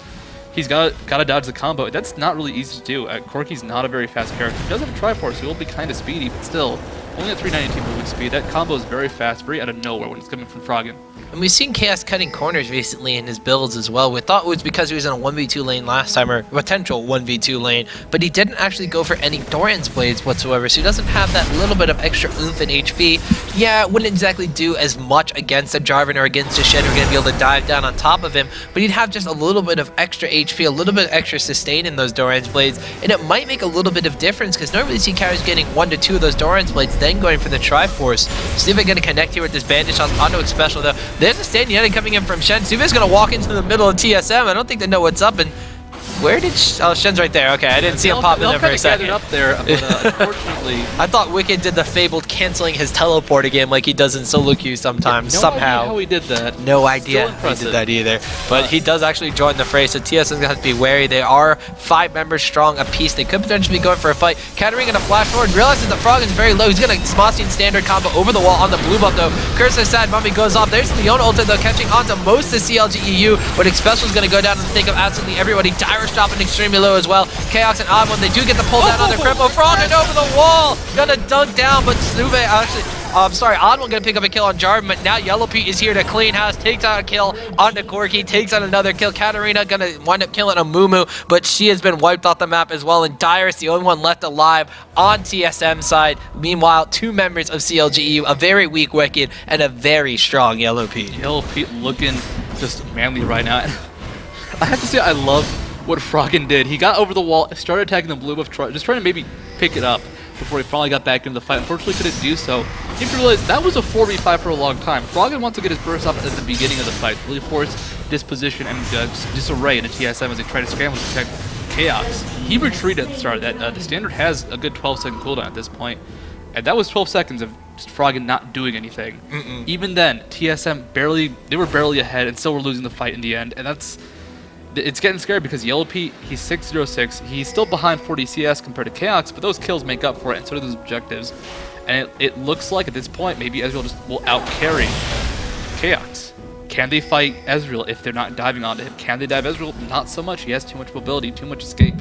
he's got to dodge the combo. That's not really easy to do. Corki's not a very fast character. He does have a Triforce, so he will be kind of speedy, but still, only at 392 movement speed. That combo is very fast, very out of nowhere when it's coming from Froggen. And we've seen Chaos cutting corners recently in his builds as well. We thought it was because he was in a 1v2 lane last time, or potential 1v2 lane, but he didn't actually go for any Doran's Blades whatsoever, so he doesn't have that little bit of extra oomph in HP. Yeah, it wouldn't exactly do as much against a Jarvan or against a Shen who are going to be able to dive down on top of him, but he'd have just a little bit of extra HP, a little bit extra sustain in those Doran's Blades, and it might make a little bit of difference, because normally you see characters getting 1 to 2 of those Doran's Blades, then going for the Triforce. See if they're going to connect here with this Bandage onto its special, though. There's a stand United coming in from Shen. Suva's going to walk into the middle of TSM. I don't think they know what's up. And where did Shen's right there. Okay, I didn't see him pop in there for a second. Up there, but unfortunately, I thought Wicked did the fabled canceling his teleport again, like he does in solo queue sometimes. No somehow. idea how he did that. No idea how he did that either. But he does actually join the fray, so TSM's gonna have to be wary. They are 5 members strong apiece. They could potentially be going for a fight. Katarina gonna flash forward, realizes the Frog is very low. He's gonna Smossian standard combo over the wall on the blue buff though. Curse of Sad Mummy goes off. There's Leona ulted though, catching onto most of CLG EU, but Xpecial's gonna go down and think of absolutely everybody. Dire stopping extremely low as well. Chaos and Oddone, they do get the pull down on their Cripple. Frog and over the wall! Gonna dunk down, but Snuve actually... Oddone gonna pick up a kill on Jarvan, but now Yellow Pete is here to clean house, takes out a kill onto Corki, takes out another kill. Katarina gonna wind up killing a Mumu, but she has been wiped off the map as well, and Dire is the only one left alive on TSM side. Meanwhile, 2 members of CLG EU, a very weak Wicked, and a very strong Yellow Pete. Yellow Pete looking just manly right now. I have to say, I love what Froggen did. He got over the wall, started attacking the blue buff, just trying to maybe pick it up before he finally got back into the fight. Unfortunately, couldn't do so. You have to realize that was a 4v5 for a long time. Froggen wants to get his burst off at the beginning of the fight, really force disposition and disarray into TSM as they try to scramble to protect Chaos. He retreated at the start. The standard has a good 12-second cooldown at this point, and that was 12 seconds of just Froggen not doing anything. Even then, TSM they were barely ahead and still were losing the fight in the end, and it's getting scary because Yellow Pete, he's 606. He's still behind 40 CS compared to Chaos, but those kills make up for it, and so do those objectives. And it looks like at this point, maybe Ezreal just will outcarry Chaos. Can they fight Ezreal if they're not diving onto him? Can they dive Ezreal? Not so much. He has too much mobility, too much escape.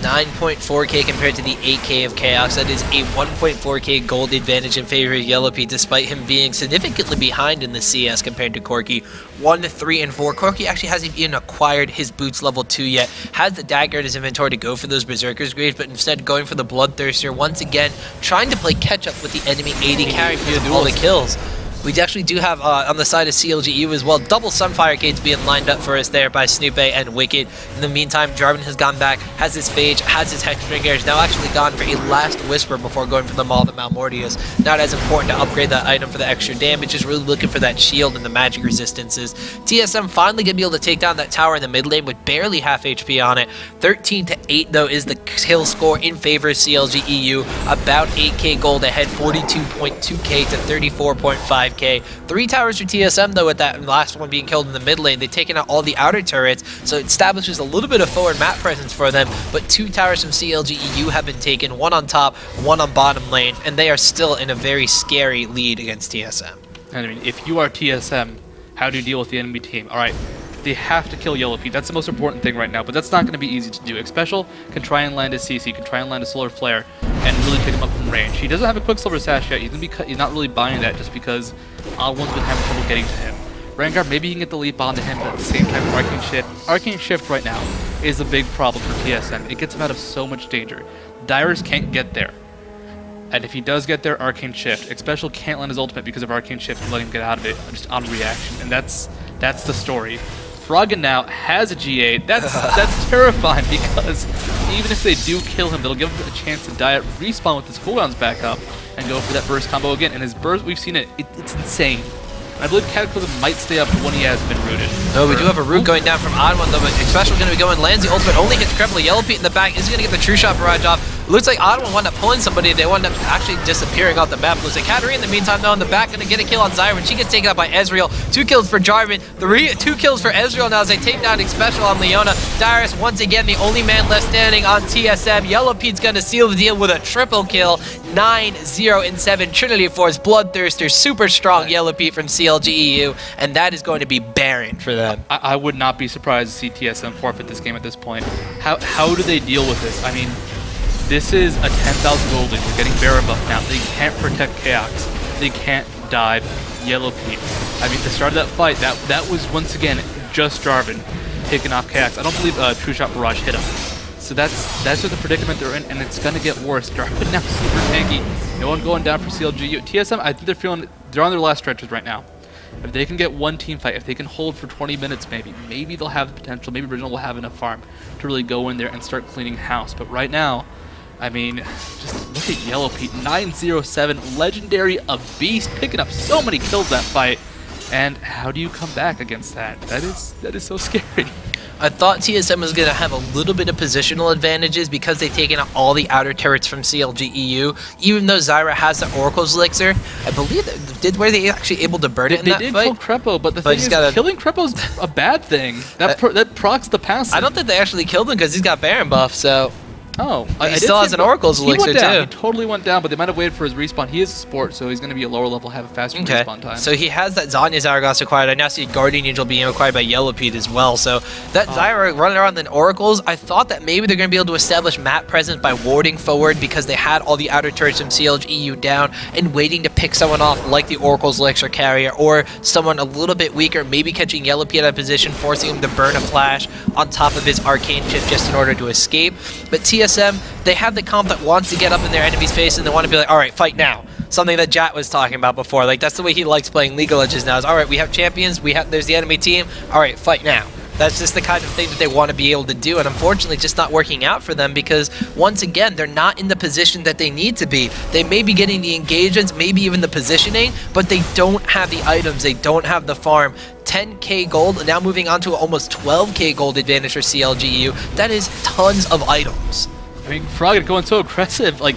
9.4k compared to the 8k of Chaos. That is a 1.4k gold advantage in favor of Yellow Pete, despite him being significantly behind in the CS compared to Corki. 1, 3, and 4. Corki actually hasn't even acquired his boots level 2 yet. Has the dagger in his inventory to go for those Berserker's Greaves, but instead going for the Bloodthirster. Once again, trying to play catch up with the enemy AD carry for all the kills. We actually do have, on the side of CLG EU as well, double Sunfire Gates being lined up for us there by Snoop and Wicked. In the meantime, Jarvan has gone back, has his Phage, has his Hexbringer, has now actually gone for a last Whisper before going for the Maul of Malmortius. Not as important to upgrade that item for the extra damage, just really looking for that shield and the magic resistances. TSM finally going to be able to take down that tower in the mid lane with barely half HP on it. 13-8 though is the kill score in favor of CLG EU. About 8k gold ahead, 42.2k to 34.5k. 3 towers for TSM though, with that last one being killed in the mid lane. They've taken out all the outer turrets, so it establishes a little bit of forward map presence for them, but 2 towers from CLG EU have been taken, 1 on top, 1 on bottom lane, and they are still in a very scary lead against TSM. I mean, if you are TSM, how do you deal with the enemy team? Alright, they have to kill Yellow Pete. That's the most important thing right now, but that's not going to be easy to do. Xpecial can try and land a CC, can try and land a Solar Flare, and really pick him up from range. He doesn't have a Quicksilver Sash yet. He's not really buying that just because Odd-One's been having trouble getting to him. Rengar, maybe he can get the leap onto him, but at the same time, Arcane Shift. Arcane Shift right now is a big problem for TSM. It gets him out of so much danger. Dyrus can't get there. And if he does get there, Arcane Shift. Xpecial can't land his ultimate because of Arcane Shift and let him get out of it just on reaction. And that's the story. Froggen now has a G8. That's terrifying because even if they do kill him, they'll give him a chance to die at respawn with his cooldowns back up and go for that burst combo again. And his burst, we've seen it, it's insane. I believe Cataclysm might stay up when he has been rooted. No, we do have a root going down from Odd One though, but Xpecial going to be going, lands the ultimate, only hits Crepple. Yellow Pete in the back is going to get the True Shot barrage off. Looks like Odd One wound up pulling somebody. They wound up actually disappearing off the map. Looks like Katarina in the meantime though in the back going to get a kill on Zyra when she gets taken out by Ezreal. 2 kills for Jarvan, 2 kills for Ezreal now as they take down Xpecial on Leona. Dyrus once again the only man left standing on TSM. Yellow Pete's going to seal the deal with a triple kill. 9-0-7 Trinity Force Bloodthirster, super strong Yellow Pete from CLG EU, and that is going to be barren for them. I would not be surprised to see TSM forfeit this game at this point. How do they deal with this? I mean, this is a 10,000 gold lead. They're getting Baron buff now. They can't protect Chaos. They can't dive Yellow Pete. I mean, the start of that fight, that was once again just Jarvan taking off Chaos. I don't believe True Shot Barrage hit him. So that's just the predicament they're in, and it's gonna get worse. Jarvan now super tanky. No one going down for CLG. TSM, I think they're on their last stretches right now. If they can get one team fight, if they can hold for 20 minutes maybe they'll have the potential. Maybe Original will have enough farm to really go in there and start cleaning house. But right now, I mean, just look at Yellow Pete, 9-0-7, legendary, a beast, picking up so many kills that fight. And how do you come back against that? That is so scary. I thought TSM was going to have a little bit of positional advantages because they've taken out all the outer turrets from CLG EU. Even though Zyra has the Oracle's Elixir, I believe were they actually able to burn it in that fight? They did kill Creppo, but the thing is, killing Creppo's a bad thing. That procs the passive. I don't think they actually killed him because he's got Baron buff, so... Oh, he still has an Oracle's Elixir too. He totally went down, but they might have waited for his respawn. He is a support, so he's going to be a lower level, have a faster respawn time. So he has that Zanya Zaragoza acquired. I now see Guardian Angel being acquired by Yellow Pete as well. So that Zyra running around in Oracles, I thought that maybe they're going to be able to establish map presence by warding forward because they had all the outer turrets from CLG EU down and waiting to pick someone off like the Oracle's Elixir carrier or someone a little bit weaker, maybe catching Yellow Pete out of position, forcing him to burn a flash on top of his Arcane Shift just in order to escape. But TSM, they have the comp that wants to get up in their enemy's face and they want to be like, all right, fight now. Something that Jat was talking about before. Like, that's the way he likes playing League of Legends now. Is, all right, we have champions, there's the enemy team, all right, fight now. That's just the kind of thing that they want to be able to do, and unfortunately it's just not working out for them because, once again, they're not in the position that they need to be. They may be getting the engagements, maybe even the positioning, but they don't have the items, they don't have the farm. 10k gold, now moving on to almost 12k gold advantage for CLG EU. That is tons of items. I mean, Froggen going so aggressive, like,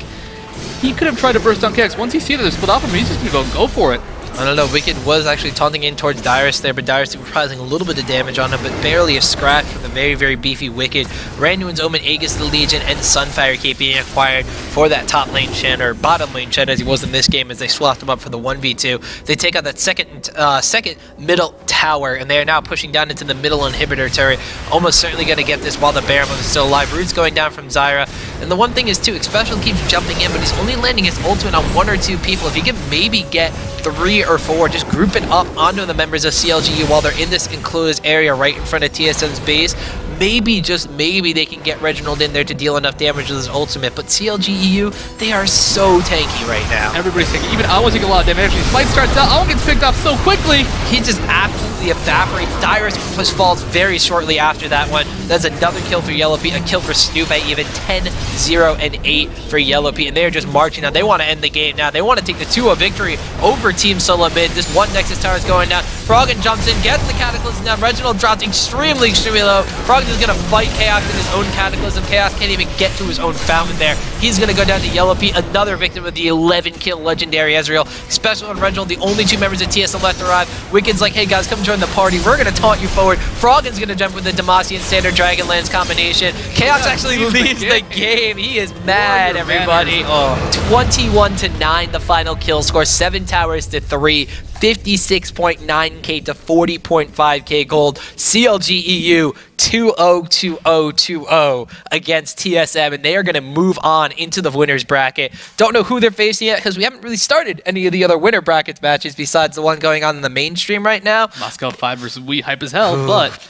he could have tried to burst down KX. Once he sees that they're split off him, he's just going to go for it. I don't know, Wicked was actually taunting in towards Dyrus there, but Dyrus reprising a little bit of damage on him, but barely a scratch from the very, very beefy Wicked. Randuin's Omen, Aegis the Legion, and Sunfire Cape being acquired for that top lane Shen, or bottom lane Shen as he was in this game as they swapped him up for the 1v2. They take out that second middle tower, and they are now pushing down into the middle inhibitor turret. Almost certainly going to get this while the Baron is still alive. Root's going down from Zyra. And the one thing is, too, Xpecial keeps jumping in, but he's only landing his ultimate on 1 or 2 people. If he can maybe get 3 or 4, just group it up onto the members of CLGU while they're in this enclosed area right in front of TSM's base, maybe, just maybe, they can get Reginald in there to deal enough damage with his ultimate. But CLG EU, they are so tanky right now. Everybody's taking, even Alwa's taking a lot of damage. Actually, fight starts out, Alwa gets picked off so quickly. He just absolutely evaporates. Dyrus falls very shortly after that one. That's another kill for Yellow Pete, a kill for Snoop at even 10-0-8 for Yellow Pete. And they're just marching on. They want to end the game now. They want to take the 2-0 victory over Team Solo Mid. This one Nexus Tower is going down. Froggen jumps in, gets the Cataclysm down. Reginald drops extremely low. Froggen is going to fight Chaos in his own Cataclysm. Chaos can't even get to his own fountain there. He's going to go down to Yellow Pete, another victim of the 11-kill legendary Ezreal. Special and Reginald, the only 2 members of TSM left to arrive. Wicked's like, hey guys, come join the party. We're going to taunt you forward. Froggen's going to jump with the Demacian Standard Dragonlance combination. Chaos actually leaves the game. He is mad, everybody. 21-9, the final kill score. 7 towers to 3. 56.9k to 40.5k gold. CLG EU 2-0-2-0-2-0 against TSM, and they are going to move on into the winners bracket. Don't know who they're facing yet because we haven't really started any of the other winner brackets matches besides the one going on in the mainstream right now. Moscow 5 versus We, hype as hell,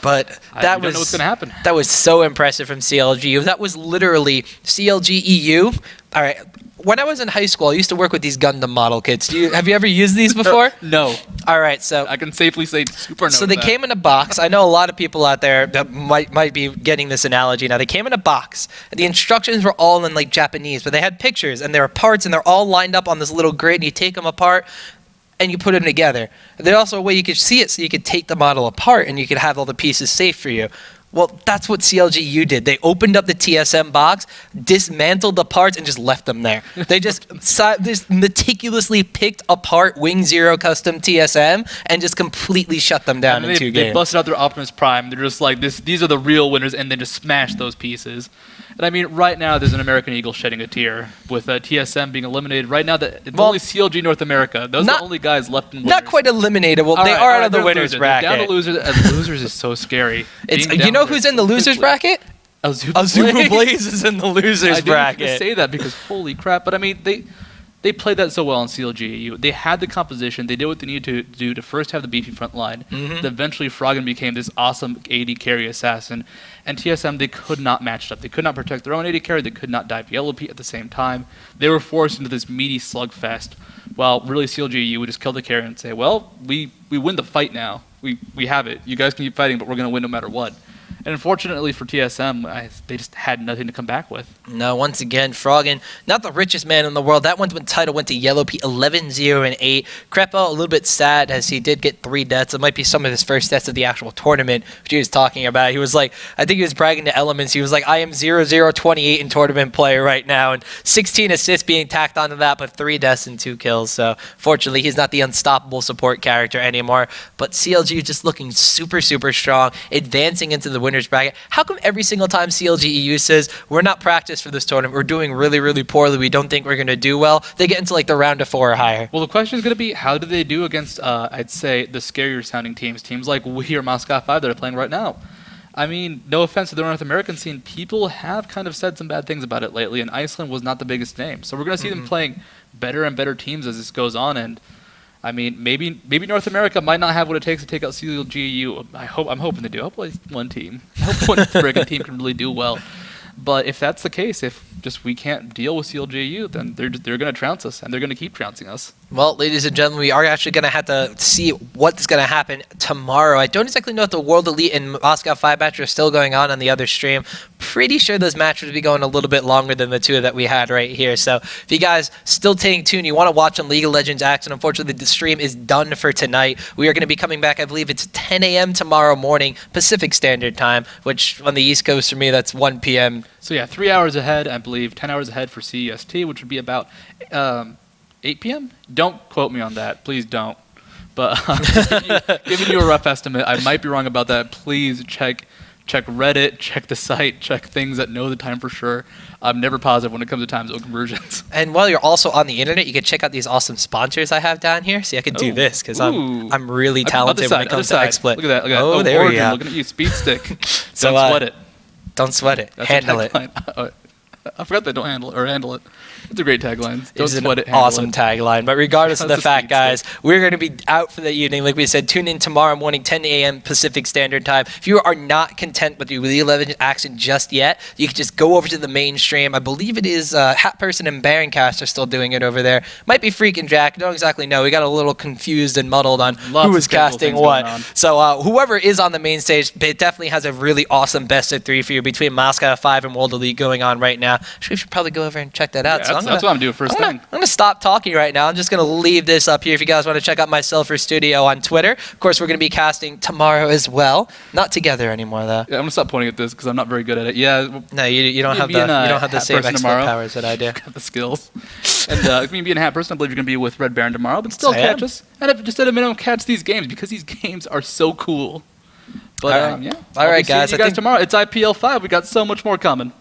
but that don't know what's going to happen. That was so impressive from CLG. That was literally CLG EU. All right. When I was in high school, I used to work with these Gundam model kits. Have you ever used these before? No. All right, so I can safely say super no. So they came in a box. I know a lot of people out there that might be getting this analogy now. They came in a box. The instructions were all in like Japanese, but they had pictures and there were parts and they're all lined up on this little grid. And you take them apart and you put them together. There's also a way you could see it, so you could take the model apart and you could have all the pieces safe for you. Well, that's what CLGU did. They opened up the TSM box, dismantled the parts, and just left them there. They just meticulously picked apart Wing Zero Custom TSM and just completely shut them down in 2 games. They busted out their Optimus Prime. They're just like, these are the real winners, and then just smashed those pieces. And I mean, right now, there's an American Eagle shedding a tear with TSM being eliminated. Right now, it's only CLG North America. Those are the only guys left in winners. Not quite eliminated. Well, they are out of the winners bracket. Down to losers, and losers is so scary. You know who's in the losers bracket? Azuba Blaze is in the losers bracket. I didn't say that because holy crap. But I mean, they played that so well in CLG. They had the composition. They did what they needed to do to first have the beefy front line. Then eventually, Froggen became this awesome AD carry assassin. And TSM, they could not match up. They could not protect their own AD carry. They could not dive Yellow Pete at the same time. They were forced into this meaty slugfest. While really CLG would just kill the carry and say, well, we win the fight now. We have it. You guys can keep fighting, but we're going to win no matter what. And unfortunately for TSM, they just had nothing to come back with. No, once again, Froggen, not the richest man in the world. That title went to Yellow Pete, 11-0-8. Krepo, a little bit sad as he did get 3 deaths. It might be some of his first deaths of the actual tournament, which he was talking about. He was like, I think he was bragging to Elements. He was like, I am 0-0-28 in tournament play right now, and 16 assists being tacked onto that, but 3 deaths and 2 kills. So fortunately, he's not the unstoppable support character anymore. But CLG just looking super, super strong, advancing into the winners bracket. How come every single time CLG EU says we're not practiced for this tournament, we're doing really, really poorly, we don't think we're going to do well, they get into like the round of 4 or higher? Well, the question is going to be, how do they do against, I'd say, the scarier sounding teams like We or Moscow 5 that are playing right now? I mean, no offense to the North American scene, people have kind of said some bad things about it lately, and Iceland was not the biggest name. So we're going to see them playing better and better teams as this goes on, and I mean, maybe North America might not have what it takes to take out CLG EU. I'm hoping to do. Hopefully one team. I hope one friggin' team can really do well. But if that's the case, if just we can't deal with CLG EU, then they're going to trounce us, and they're going to keep trouncing us. Well, ladies and gentlemen, we are actually going to have to see what's going to happen tomorrow. I don't exactly know if the World Elite and Moscow 5 match are still going on the other stream. Pretty sure those matches will be going a little bit longer than the 2 that we had right here. So if you guys still staying tuned, you want to watch on League of Legends action, unfortunately the stream is done for tonight. We are going to be coming back, I believe it's 10 a.m. tomorrow morning, Pacific Standard Time, which on the East Coast for me, that's 1 p.m. So yeah, 3 hours ahead, I believe, 10 hours ahead for CEST, which would be about 8 p.m.? Don't quote me on that. Please don't. But giving you a rough estimate. I might be wrong about that. Please check Reddit, check the site, check things that know the time for sure. I'm never positive when it comes to time zone conversions. And while you're also on the internet, you can check out these awesome sponsors I have down here. See, I can do this because I'm really talented when it comes to XSplit. Look at that. Look at that. Oh, there we go. Looking at you, speed stick. So, Don't sweat it. Don't sweat it. That's handle it. I forgot they don't handle it. It's a great tagline. It's an awesome tagline. But regardless of the fact, guys, we're going to be out for the evening. Like we said, tune in tomorrow morning, 10 a.m. Pacific Standard Time. If you are not content with the 11 action just yet, you can just go over to the mainstream. I believe it is Hat Person and Baroncast are still doing it over there. Might be Freakin' Jack. Don't exactly know. We got a little confused and muddled on who was casting what. So whoever is on the main stage, it definitely has a really awesome best of 3 for you between Mascot 5 and World Elite going on right now. We should probably go over and check that out. Yeah, that's what I'm doing first thing. I'm going to stop talking right now. I'm just going to leave this up here if you guys want to check out my Silver Studio on Twitter. Of course, we're going to be casting tomorrow as well. Not together anymore, though. Yeah, I'm going to stop pointing at this because I'm not very good at it. Yeah. No, you don't have the same expert powers that I do. Got the skills. And me being a Hat Person, I believe you're going to be with Red Baron tomorrow, but still catch us. And just at a minimum, catch these games because these games are so cool. But yeah. All right, guys. See you guys tomorrow. It's IPL 5. We got so much more coming.